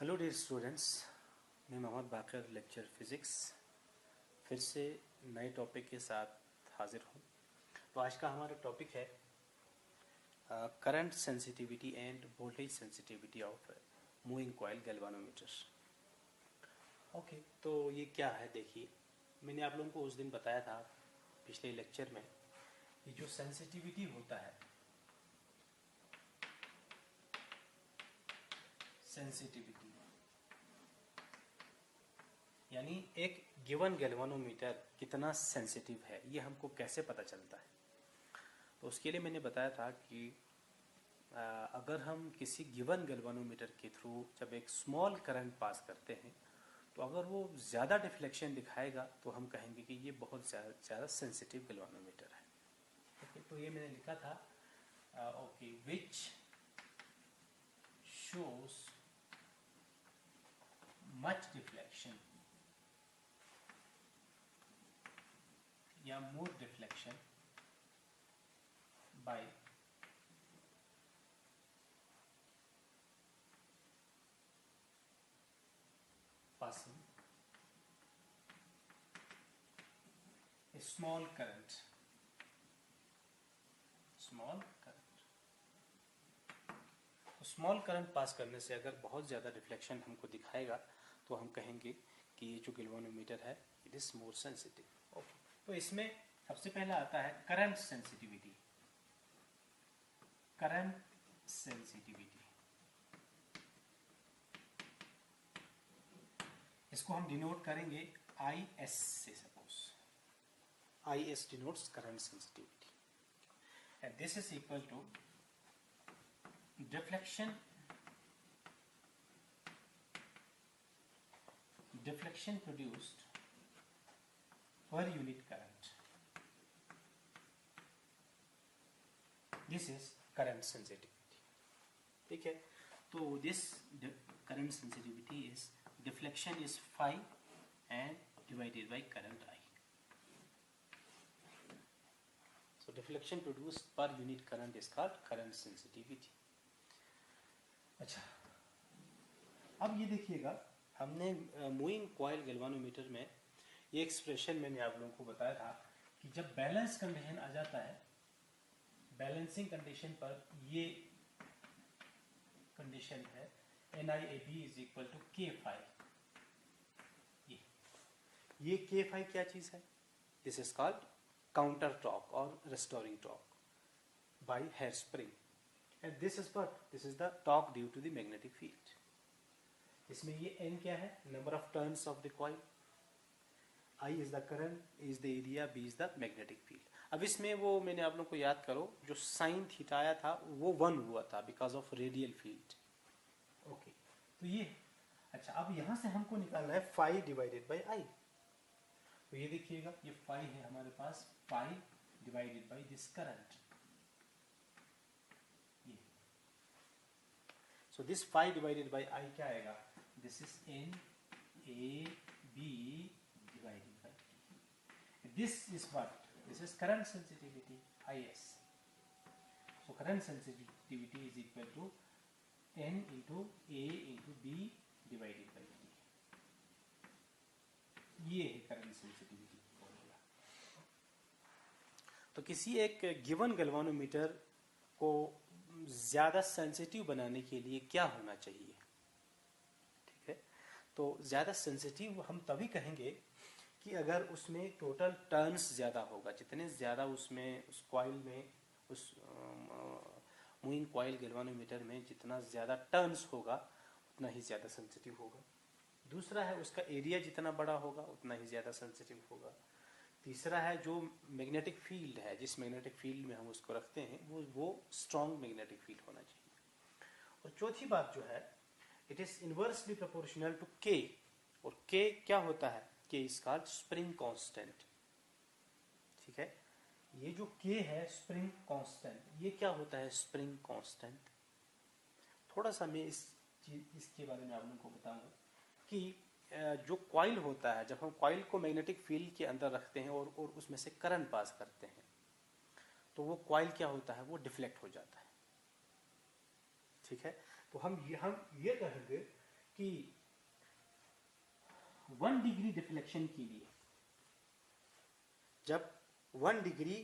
Hello dear students, मैं मोहम्मद बाकर lecture physics फिर से नए टॉपिक के साथ हाजिर हूँ। तो आज का हमारा टॉपिक है current sensitivity end voltage sensitivity of moving coil galvanometer. Okay, तो ये क्या है? देखिए, मैंने आप लोगों को उस दिन बताया था पिछले लेक्चर में कि जो सेंसिटिविटी होता है, सेंसिटिविटी यानी एक गिवन गैल्वानोमीटर कितना सेंसिटिव है, ये हमको कैसे पता चलता है। तो उसके लिए मैंने बताया था कि अगर हम किसी गिवन गैल्वानोमीटर के थ्रू जब एक स्मॉल करंट पास करते हैं तो अगर वो ज़्यादा डिफ्लेक्शन दिखाएगा तो हम कहेंगे कि ये बहुत ज़्यादा सेंसिटिव गैल्वानोमीटर है। ओके, तो ये मैंने लिखा था okay, which shows much deflection या more deflection by passing a small current, तो स्मॉल करंट पास करने से अगर बहुत ज़्यादा रिफ्लेक्शन हमको दिखाएगा तो हम कहेंगे कि ये जो गैल्वानोमीटर है it is more sensitive. Okay, तो इसमें सबसे पहला आता है करंट सेंसिटिविटी। करंट सेंसिटिविटी इसको हम डिनोट करेंगे IS से। Suppose IS denotes current sensitivity and this is equal to deflection produced per unit current. This is current sensitivity. ठीक है, तो this current sensitivity is deflection is phi and divided by current I. So deflection produced per unit current is called current sensitivity. अच्छा, अब ये देखिएगा, हमने moving coil galvanometer में ये एक्सप्रेशन मैंने आप लोगों को बताया था कि जब बैलेंस कंडीशन आ जाता है, बैलेंसिंग कंडीशन पर ये कंडीशन है NiAb is equal to K phi. ये K फाई क्या चीज है? This is called counter torque और restoring torque by hair spring. And this is what? This is the torque due to the magnetic field. इसमें ये N क्या है? Number of turns of the coil. I is the current, is the area, B is the magnetic field. अब इसमें वो मैंने आप लोगों को याद करो, जो साइन थीटा आया था वो 1 हुआ था because of radial field. Okay, तो ये अच्छा, अब यहां से हमको निकालना है फाई डिवाइडेड बाई आई। तो ये देखिएगा, ये फाई है हमारे पास, phi divided by this current. So this phi divided by I क्या आएगा? This is NAB divided by T. This is what? This is current sensitivity, IS. So current sensitivity is equal to N into A into B divided by T. ये है current sensitivity formula. तो किसी एक given galvanometer को ज़्यादा sensitive बनाने के लिए क्या होना चाहिए? ठीक है, तो ज़्यादा सेंसिटिव हम तभी कहेंगे कि अगर उसमें टोटल टर्न्स ज़्यादा होगा। जितने ज़्यादा उसमें उस कॉइल में, उस मूविंग कॉइल गैल्वानोमीटर में जितना ज़्यादा टर्न्स होगा उतना ही ज़्यादा सेंसिटिव होगा। दूसरा है उसका एरिया जितना बड़ा होगा उतना ही ज़्यादा सेंसिटिव होगा। तीसरा है जो मैग्नेटिक फील्ड है, जिस मैग्नेटिक फील्ड में हम उसको रखते हैं वो स्ट्रॉन्ग मैग्नेटिक फील्ड होना चाहिए। और चौथी बात जो है, it is inversely proportional to K. और के क्या होता है? के इज कॉल्ड स्प्रिंग कांस्टेंट। ठीक है, ये जो के है स्प्रिंग कांस्टेंट, ये क्या होता है स्प्रिंग कांस्टेंट? थोड़ा सा मैं इसके बारे में आप लोगों को बताऊंगा कि जो कॉइल होता है, जब हम कॉइल को मैग्नेटिक फील्ड के अंदर रखते हैं और उसमें से करंट पास करते हैं तो वो कॉइल क्या होता है? वो डिफ्लेक्ट हो जाता है। ठीक है, तो हम ये कहेंगे कि कि 1 डिग्री डिफ्लेक्शन के लिए, जब 1 डिग्री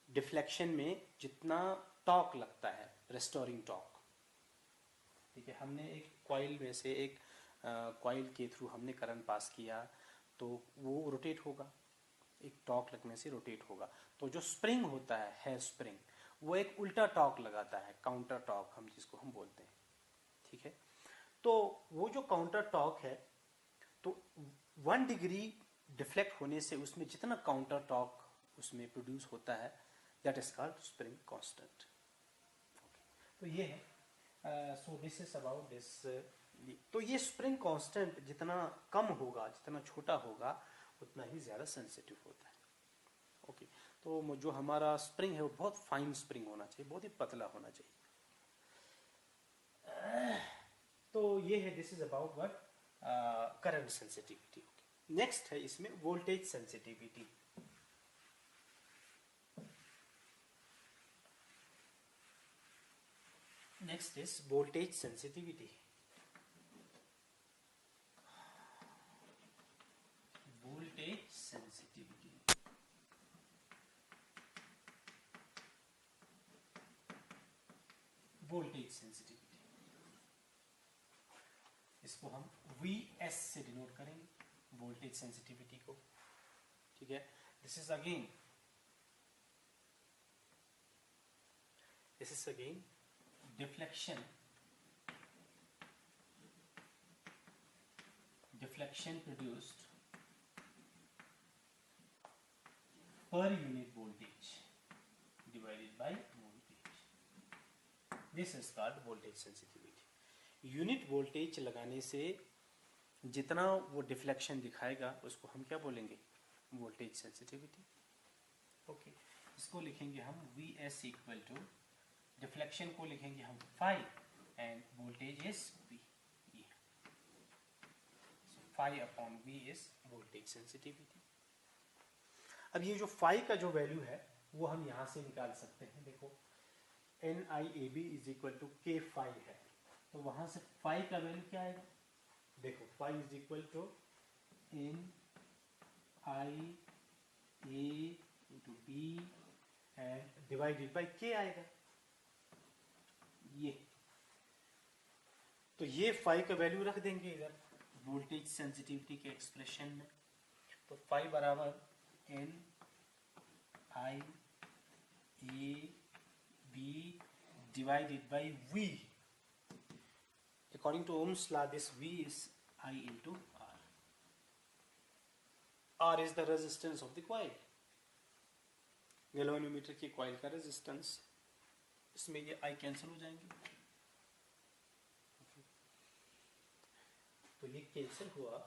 डिफ्लेक्शन में जितना टॉर्क लगता है, रेस्टोरिंग टॉर्क, ठीक है, हमने एक कॉइल में से एक कॉइल के थ्रू हमने करंट पास किया तो वो रोटेट होगा, एक टॉर्क लगने से रोटेट होगा। तो जो स्प्रिंग होता है, हेयर स्प्रिंग, वो एक उल्टा टॉर्क लगाता है, काउंटर टॉर्क हम जिसको हम बोलते हैं, ठीक है। तो वो जो काउंटर टॉर्क है, तो 1 डिग्री डिफ्लेक्ट होने से उसमें जितना काउंटर टॉर्क उसमें प्रोड्यूस होता है, that is called spring constant. तो ये है, सो दिस इज अबाउट दिस। तो ये स्प्रिंग कांस्टेंट जितना कम होगा, जितना छोटा होगा, उतना ही ज्यादा सेंसिटिव होता है। ओके, तो जो हमारा स्प्रिंग है वो बहुत फाइन स्प्रिंग होना चाहिए, बहुत ही पतला होना चाहिए। तो ये है, this is about what current sensitivity. Next है इसमें voltage sensitivity. Next is voltage sensitivity. Voltage sensitivity, voltage sensitivity, इसको हम Vs से डिनोट करेंगे, वोल्टेज सेंसिटिविटी को, ठीक है। This is again deflection produced per unit voltage divided by voltage. This is called voltage sensitivity. Unit voltage लगाने से जितना वो डिफ्लेक्शन दिखाएगा उसको हम क्या बोलेंगे, वोल्टेज सेंसिटिविटी। ओके, इसको लिखेंगे हम Vs इक्वल टू, डिफ्लेक्शन को लिखेंगे हम phi and voltage is V। Phi upon V is voltage sensitivity. अब ये जो फाई का जो वैल्यू है वो हम यहां से निकाल सकते हैं। देखो, NIAB is equal to K phi है, तो वहां से फाई का वैल्यू क्या आएगा, देखो, phi is equal to NIA into B and divided by K आएगा। ये तो ये फाई का वैल्यू रख देंगे इधर वोल्टेज सेंसिटिविटी के एक्सप्रेशन में। तो फाई बराबर NIAB divided by V. According to Ohm's law, this V is I into R. R is the resistance of the coil. Galvanometer की कॉइल का रेजिस्टेंस, इसमें ये I कैंसिल हो जाएंगे, तो ये कैंसिल हुआ।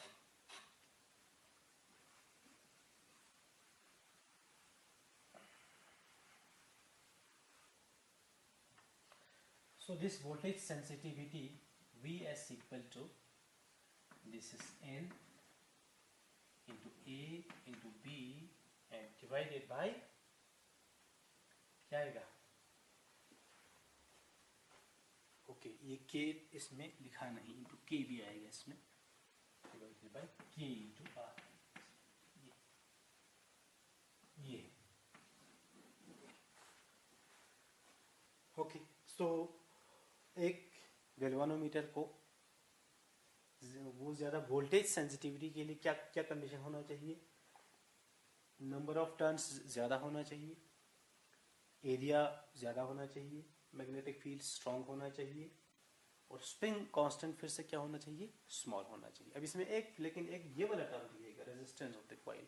So this voltage sensitivity Vs equal to, this is N into A into B and divided by क्या आएगा, ओके, ये K इसमें लिखा नहीं, इंटू K भी आएगा इसमें, divided by K into R। ये ओके। सो एक गैल्वेनोमीटर को वो ज्यादा वोल्टेज सेंसिटिविटी के लिए क्या क्या कंडीशन होना चाहिए, नंबर ऑफ टर्न्स ज्यादा होना चाहिए, एरिया ज्यादा होना चाहिए, मैग्नेटिक फील्ड स्ट्रांग होना चाहिए, और स्प्रिंग कांस्टेंट फिर से क्या होना चाहिए, स्मॉल होना चाहिए। अब इसमें लेकिन एक ये वाला टर्म दिएगा, रेजिस्टेंस ऑफ द कॉइल।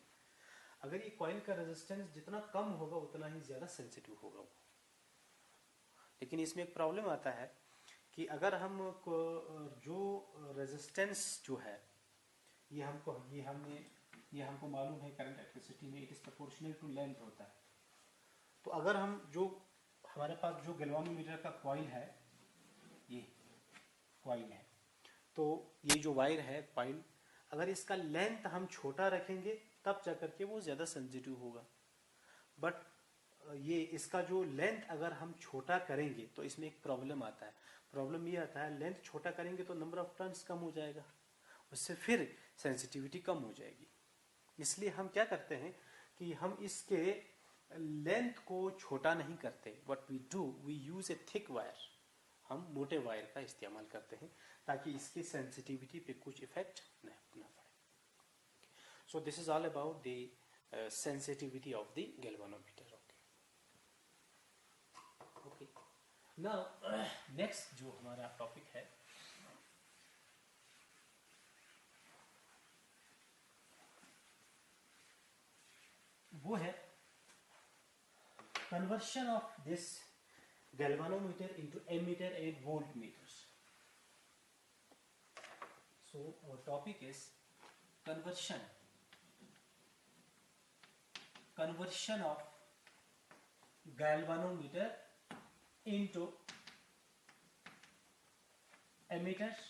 अगर ये कॉइल का रेजिस्टेंस जितना कम होगा उतना ही ज्यादा सेंसिटिव होगा वो। लेकिन इसमें एक प्रॉब्लम आता है कि अगर हम जो रेजिस्टेंस जो है ये हमको मालूम है करंट इलेक्ट्रिसिटी में it is proportional to length होता है। तो अगर हम जो हमारे पास जो गैल्वेनोमीटर का कॉइल है, ये कॉइल है, तो ये जो वायर है कॉइल, अगर इसका लेंथ हम छोटा रखेंगे तब जाकर के वो ज्यादा सेंसिटिव होगा। बट ये इसका जो लेंथ अगर हम छोटा करेंगे तो इसमें एक प्रॉब्लम आता है। प्रॉब्लम ये आता है, लेंथ छोटा करेंगे तो नंबर ऑफ टर्न्स कम हो जाएगा, उससे फिर सेंसिटिविटी कम हो जाएगी। इसलिए हम क्या करते हैं कि हम इसके लेंथ को छोटा नहीं करते। What we do, we use a thick wire, हम मोटे वायर का इस्तेमाल करते हैं ताकि इसकी सेंसिटिविटी पे कुछ इफेक्ट न पड़े। सो this is all about the sensitivity of the galvanometer. Okay, now next जो हमारा टॉपिक है वो है conversion of this galvanometer into ammeter and voltmeters. So our topic is conversion of galvanometer into ammeters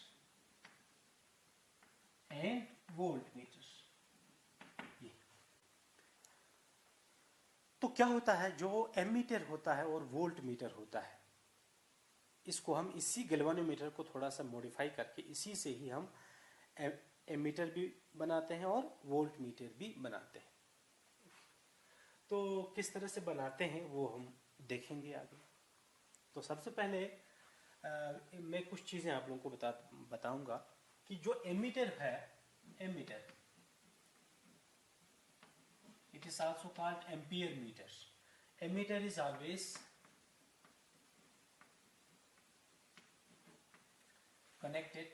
and voltmeters. तो क्या होता है, जो एमीटर होता है और वोल्ट मीटर होता है, इसको हम इसी गैल्वेनोमीटर को थोड़ा सा मॉडिफाई करके इसी से ही हम एमीटर भी बनाते हैं और वोल्ट मीटर भी बनाते हैं। तो किस तरह से बनाते हैं वो हम देखेंगे आगे। तो सबसे पहले मैं कुछ चीज़ें आप लोगों को बताऊंगा कि जो एमीटर है, ammeter it is also called ampere meter. Ammeter is always connected.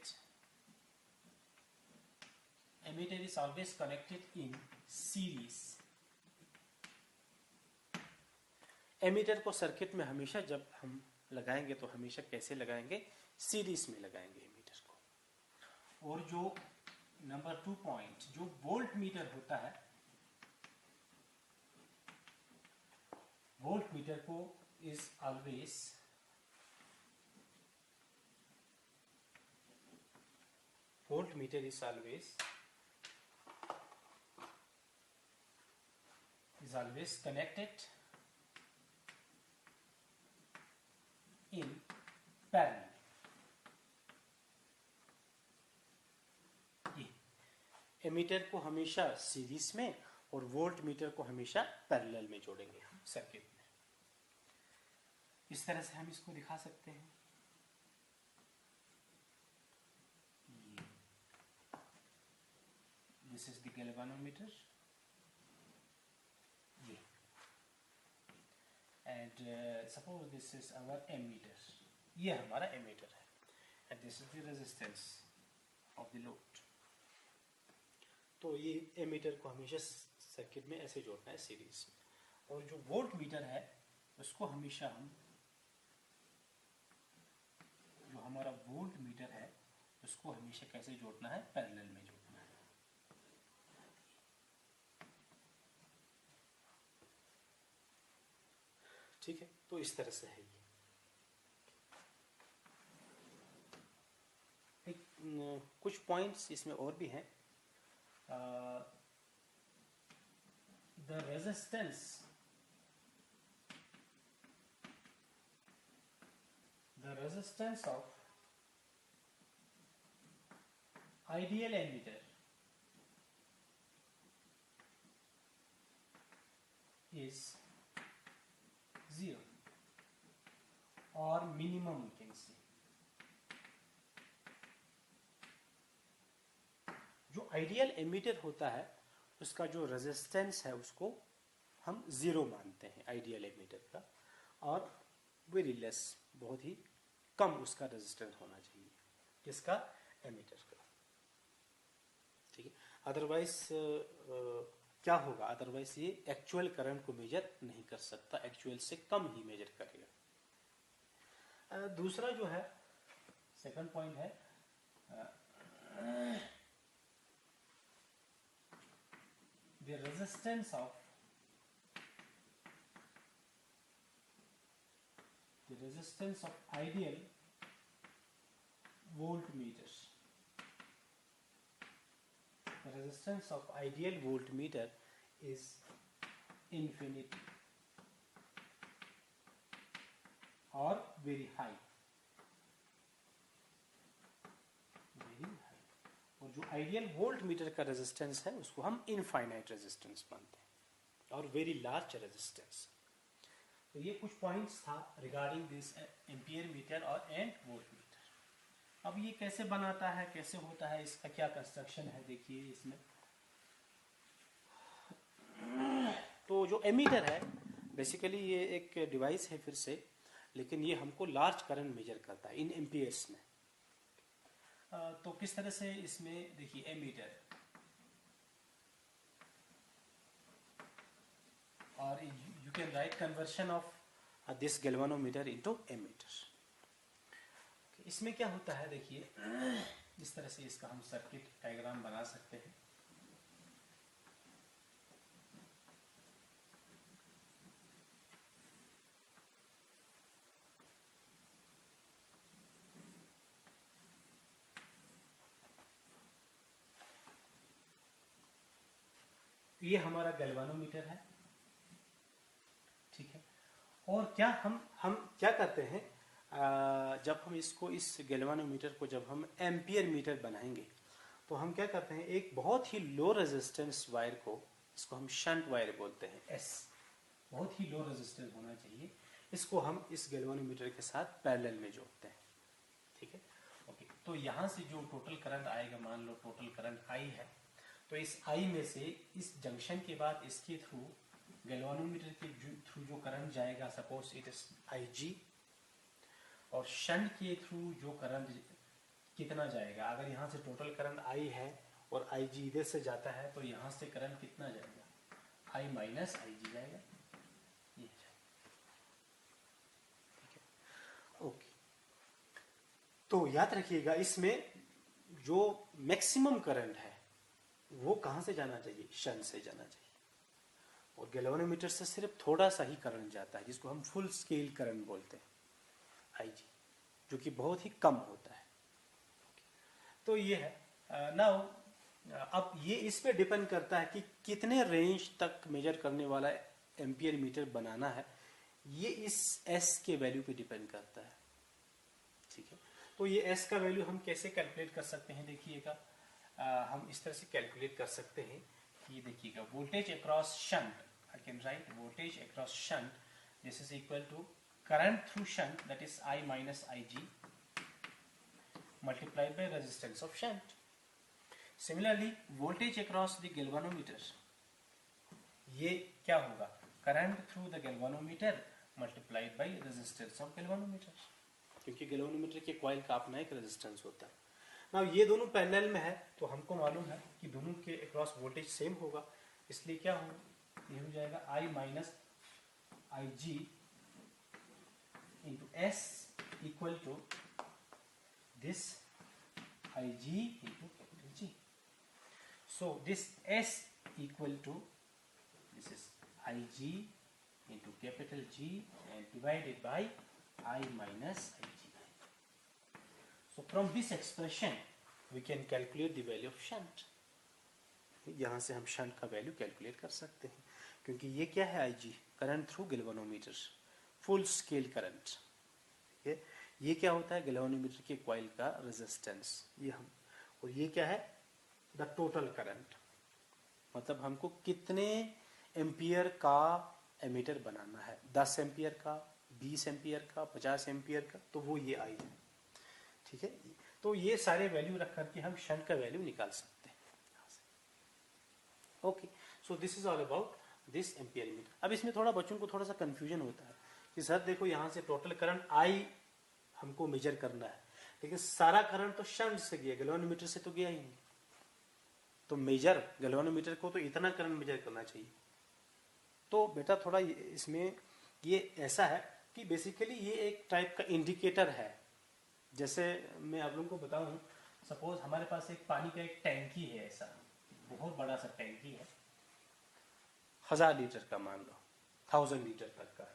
Ammeter is always connected in series. Ammeter को सर्किट में हमेशा जब हम लगाएंगे तो हमेशा कैसे लगाएंगे, सीरीज में लगाएंगे एमीटर को। और जो नंबर 2 पॉइंट जो वोल्ट मीटर होता है, वोल्ट मीटर को is always voltmeter is always connected in parallel. Ammeter को हमेशा सीरीज में और वोल्ट मीटर को हमेशा पैरेलल में जोड़ेंगे हम सर्किट में। इस तरह से हम इसको दिखा सकते हैं। दिस इज द गैल्वेनोमीटर, ये and suppose this is our ammeter, ये हमारा एमीटर है and this is the resistance of the load. तो ये एमीटर को हमेशा सर्किट में ऐसे जोड़ना है सीरीज में। और जो वोल्ट मीटर है उसको हमेशा हम, जो हमारा वोल्ट मीटर है उसको हमेशा कैसे जोड़ना है, पैरेलल में जोड़ना है। ठीक है, तो इस तरह से है ये। कुछ पॉइंट्स इसमें और भी हैं। the resistance of ideal ammeter is 0 or minimum we can say. जो आइडियल एमीटर होता है उसका जो रेजिस्टेंस है उसको हम 0 मानते हैं आइडियल एमीटर का, और वेरी लेस, बहुत ही कम उसका रेजिस्टेंस होना चाहिए किसका, एमीटर का। ठीक है, अदरवाइज क्या होगा, अदरवाइज ये एक्चुअल करंट को मेजर नहीं कर सकता, एक्चुअल से कम ही मेजर करेगा। दूसरा जो है सेकंड पॉइंट है the resistance of ideal voltmeters. The resistance of ideal voltmeter is infinity. और वेरी हाई, और जो आइडियल वोल्ट मीटर का रेजिस्टेंस है उसको हम इनफाइनाइट रेजिस्टेंस मानते हैं, और वेरी लार्ज रेजिस्टेंस। तो ये कुछ पॉइंट्स था रिगार्डिंग दिस एम्पियर मीटर और एंड वोल्ट मीटर। अब ये कैसे बनाता है, कैसे होता है, इसका क्या कंस्ट्रक्शन है, देखिए इसमें। तो जो एमीटर है बेसिकली ये एक डिवाइस है फिर से, लेकिन ये हमको लार्ज करंट मेजर करता है इन एम्पियर्स में। तो किस तरह से इसमें देखिए एमीटर, और you can write conversion of this galvanometer into ammeter. इसमें क्या होता है देखिए, इस तरह से इसका हम सर्किट डायग्राम बना सकते हैं। ये हमारा गैल्वानोमीटर है, ठीक है। और क्या हम क्या करते हैं, जब हम इसको, इस गैल्वानोमीटर को जब हम एम्पियर मीटर बनाएंगे तो हम क्या करते हैं, एक बहुत ही लो रेजिस्टेंस वायर को, इसको हम शंट वायर बोलते हैं, एस, बहुत ही लो रेजिस्टेंस होना चाहिए, इसको हम इस गैल्वानोमीटर के साथ पैरेलल में जोड़ते हैं, ठीक है। ओके, तो यहाँ से जो टोटल करंट आएगा, मान लो टोटल करंट आई है, तो इस आई में से इस जंक्शन के बाद इसके थ्रू, गैल्वानोमीटर के थ्रू जो करंट जाएगा, सपोज इट इज आई जी, और शंट के थ्रू जो करंट कितना जाएगा, अगर यहाँ से टोटल करंट आई है और आई जी इधर से जाता है, तो यहाँ से करंट कितना जाएगा, आई माइनस आई जी जाएगा, ये जाएगा, ठीक है। ओके, तो याद रखिएगा इसमें जो मैक्सिमम करंट है वो कहाँ से जाना चाहिए, शंट से जाना चाहिए, और गैल्वानोमीटर से सिर्फ थोड़ा सा ही करंट जाता है, जिसको हम फुल स्केल करंट बोलते हैं, आई जी, जो कि बहुत ही कम होता है। तो ये है नाउ। अब ये इस पे डिपेंड करता है कि कितने रेंज तक मेजर करने वाला एम्पियर मीटर बनाना है, ये इस एस के वैल्यू पे डिपेंड करता है, ठीक है। तो ये एस का वैल्यू हम कैसे कैलकुलेट कर सकते हैं, देखिएगा, हम इस तरह से कैलकुलेट कर सकते हैं कि देखिएगा, voltage across shunt, I can write voltage across shunt, this is equal to current through shunt, that is I minus I G multiplied by resistance of shunt. Similarly, voltage across the galvanometer, ये क्या होगा, current through the galvanometer multiplied by resistance of galvanometer, क्योंकि galvanometer के coil का अपना एक resistance होता है। ना ये दोनों पैरेलल में है, तो हमको मालूम है कि दोनों के अक्रॉस वोल्टेज सेम होगा, इसलिए क्या होगा, ये हो जाएगा I minus I G into S equal to this Ig into capital G. So this S equal to, this is Ig into capital G and divided by I minus Ig. So from this expression we can calculate the value of shunt. यहाँ से हम shunt का value calculate कर सकते हैं, क्योंकि ये क्या है, Ig, current through galvanometer, full scale current, ठीक है। ये क्या होता है, गैल्वानोमीटर के कॉइल का रेजिस्टेंस, ये हम, और ये क्या है, द टोटल करंट, मतलब हमको कितने एम्पियर का एमीटर बनाना है, 10 एम्पियर का, 20 एम्पियर का, 50 एम्पियर का, तो वो ये आई है, ठीक है। तो ये सारे वैल्यू रख करके हम शंट का वैल्यू निकाल सकते हैं। Okay, so this is all about this ampere meter. अब इसमें थोड़ा बच्चों को थोड़ा सा कंफ्यूजन होता है कि सर देखो यहाँ से टोटल करंट आई हमको मेजर करना है, लेकिन सारा करंट तो शंट से गया, गैल्वानोमीटर से तो गया ही नहीं, तो मेजर गैल्वानोमीटर को तो इतना करंट मेजर करना चाहिए। तो बेटा थोड़ा इसमें ये ऐसा है कि बेसिकली ये एक टाइप का इंडिकेटर है। जैसे मैं आप लोगों को बताऊं, सपोज हमारे पास एक पानी का एक टैंकी है, ऐसा बहुत बड़ा सा टैंकी है, 1000 लीटर का मान लो, 1000 लीटर तक का,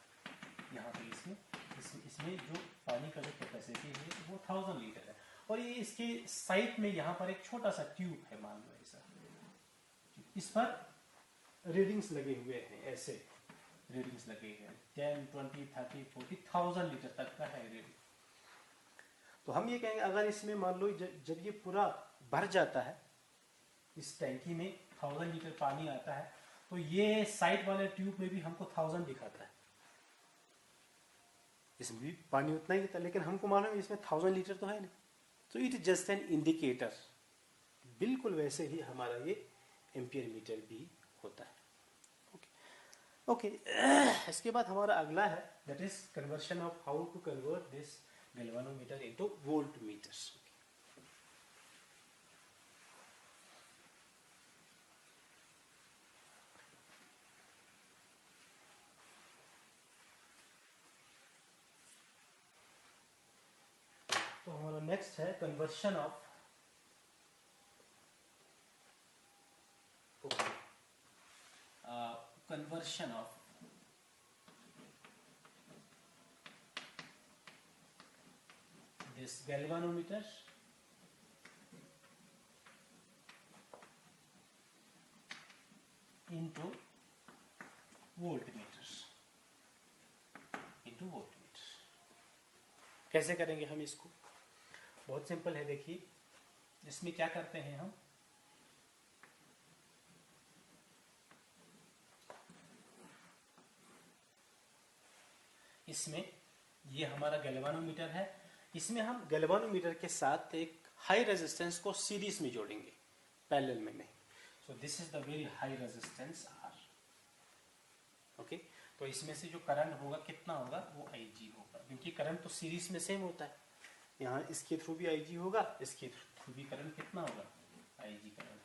यहाँ पे इसमें जो पानी का जो कैपेसिटी है वो 1000 लीटर है, और ये इसके साइड में यहाँ पर एक छोटा सा ट्यूब है, मान लो ऐसा, इस पर रीडिंग्स लगे हुए हैं ऐसे, रीडिंग्स लगे हैं, 10, 20, 30, 40,000 लीटर तक का है रीडिंग। तो हम ये कहेंगे अगर इसमें मान लो जब ये पूरा भर जाता है, इस टैंकी में 1000 लीटर पानी आता है, तो ये साइड वाले ट्यूब में भी हमको 1000 दिखाता है। इसमें भी पानी उतना ही था, लेकिन हमको मालूम है इसमें 1000 लीटर तो है नहीं, तो it is just an indicator. बिल्कुल वैसे ही हमारा ये एम्पियर मीटर भी होता है। ओके इसके बाद हमारा अगला है that is conversion of how to convert this galvanometer into voltmeter. तो हमारा नेक्स्ट है conversion of conversion of this galvanometer into voltmeter, कैसे करेंगे हम इसको? बहुत सिंपल है, देखिए इसमें क्या करते हैं हम, इसमें ये हमारा गैल्वेनोमीटर है, इसमें हम गैल्वेनोमीटर के साथ एक हाई रेजिस्टेंस को सीरीज में जोड़ेंगे, पैरेलल में नहीं। सो this is the very high resistance R. Okay, तो इसमें से जो करंट होगा कितना होगा, वो Ig होगा, क्योंकि करंट तो सीरीज में सेम होता है। यहाँ इसके थ्रू भी Ig होगा, इसके थ्रू भी करंट कितना होगा, Ig करंट।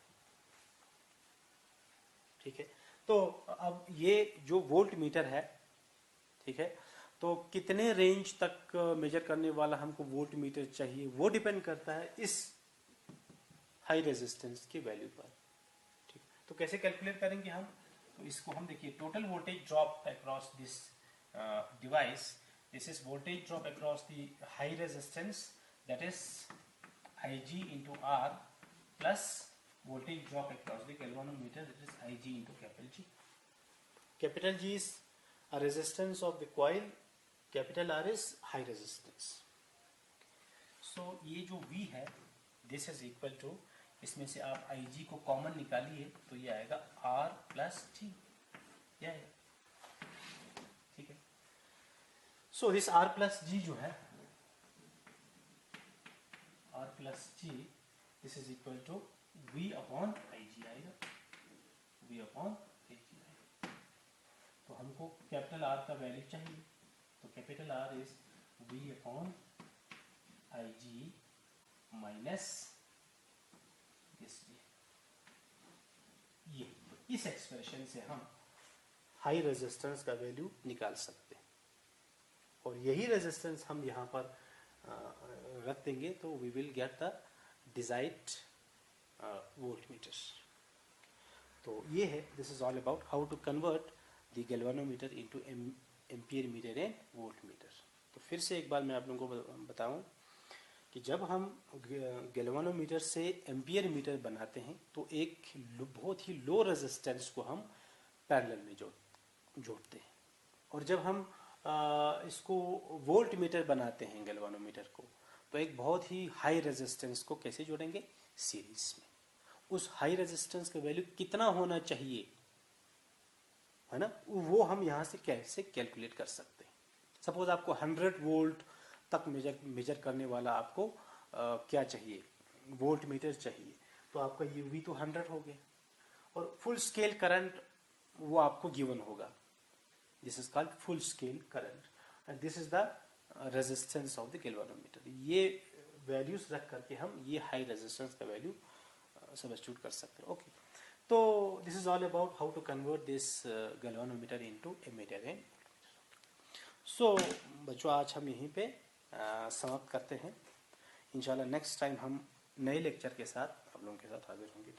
ठीक है, तो अब ये जो वोल्ट मीटर है, ठीक है, तो कितने रेंज तक मेजर करने वाला हमको वोल्ट मीटर चाहिए, वो डिपेंड करता है इस हाई रेजिस्टेंस की वैल्यू पर। ठीक, तो कैसे कैलकुलेट करेंगे हम, तो इसको हम देखिए total voltage drop across this device, this is voltage drop across the high resistance, that is Ig into R plus voltage drop across the galvanometer, that is Ig into capital G. Capital G is a resistance of the coil, capital R is high resistance. So ये जो V है, this is equal to, इसमें से आप Ig को common निकालिए तो ये आएगा R प्लस G, ये आएगा। ठीक है, so this R plus G जो है, R plus G, this is equal to V upon Ig आएगा, V अपॉन Ig आएगा। तो हमको कैपिटल R का वैल्यू चाहिए, तो capital R is V upon Ig minus ये, इस एक्सप्रेशन से हम हाई रेजिस्टेंस का वैल्यू निकाल सकते हैं, और यही रेजिस्टेंस हम यहाँ पर रख देंगे तो we will get the desired voltmeter. तो ये है, this is all about how to convert the galvanometer into ampere meter and voltmeter. तो फिर से एक बार मैं आप लोगों को बताऊं कि जब हम गैल्वेनोमीटर से एम्पियर मीटर बनाते हैं तो एक बहुत ही लो रेजिस्टेंस को हम पैरेलल में जोड़ते हैं, और जब हम इसको वोल्ट मीटर बनाते हैं गैल्वेनोमीटर को, तो एक बहुत ही हाई रेजिस्टेंस को कैसे जोड़ेंगे, सीरीज में। उस हाई रेजिस्टेंस का वैल्यू कितना होना चाहिए, है ना, वो हम यहाँ से कैसे कैलकुलेट कर सकते हैं। सपोज आपको 100 वोल्ट तक मेजर करने वाला आपको क्या चाहिए, वोल्ट मीटर चाहिए, तो आपका यूवी तो 100 हो गया, और फुल स्केल करंट वो आपको गिवन होगा, this is called full scale current, and this is the resistance of the galvanometer. ये वैल्यूज रख करके हम ये हाई रेजिस्टेंस का वैल्यू सब्स्टिट्यूट कर सकते हैं। ओके, तो this is all about how to convert this galvanometer into ammeter and. So बच्चों, आज हम यहीं पे समाप्त करते हैं। इंशाल्लाह नेक्स्ट टाइम हम नए लेक्चर के साथ आप लोगों के साथ हाजिर होंगे।